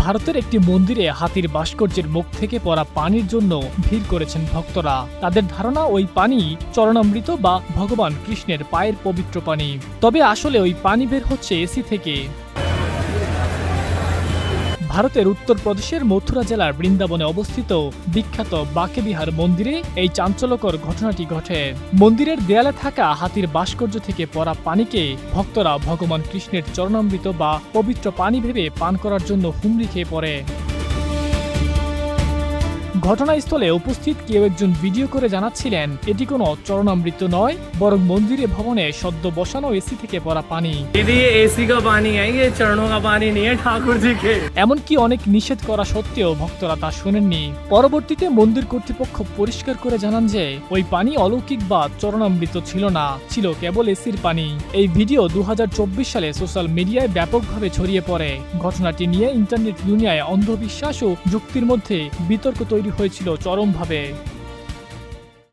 ভারতের একটি মন্দিরে হাতির ভাস্কর্যের মুখ থেকে পড়া পানির জন্য ভিড় করেছেন ভক্তরা। তাদের ধারণা ওই পানি চরণামৃত বা ভগবান কৃষ্ণের পায়ের পবিত্র পানি। তবে আসলে ওই পানি বের হচ্ছে এসি থেকে। ভারতের উত্তরপ্রদেশের মথুরা জেলার বৃন্দাবনে অবস্থিত বিখ্যাত বাকে বিহার মন্দিরে এই চাঞ্চল্যকর ঘটনাটি ঘটে। মন্দিরের দেয়ালে থাকা হাতির ভাস্কর্য থেকে পড়া পানিকে ভক্তরা ভগবান কৃষ্ণের চরণামৃত বা পবিত্র পানি ভেবে পান করার জন্য হুমড়ি খেয়ে পড়ে। ঘটনাস্থলে উপস্থিত কেউ একজন ভিডিও করে জানাচ্ছিলেন, এটি কোনো চরণামৃত নয়, বরং মন্দিরে ভবনে সদ্য বসানো এসি থেকে পড়া পানি। एसी का पानी है, ये चरणों का पानी नहीं है ठाकुर जी के। এমনকি অনেক নিষেধ করা সত্ত্বেও ভক্তরা তা শোনেননি। পরবর্তীতে মন্দির কর্তৃপক্ষ পরিষ্কার করে জানান যে ওই পানি অলৌকিক বা চরণামৃত ছিল না, ছিল কেবল এসির পানি। এই ভিডিও 2024 সালে সোশ্যাল মিডিয়ায় ব্যাপকভাবে ছড়িয়ে পড়ে। ঘটনাটি নিয়ে ইন্টারনেট দুনিয়ায় অন্ধবিশ্বাস ও যুক্তির মধ্যে বিতর্ক তৈরি হয়েছিল চরমভাবে।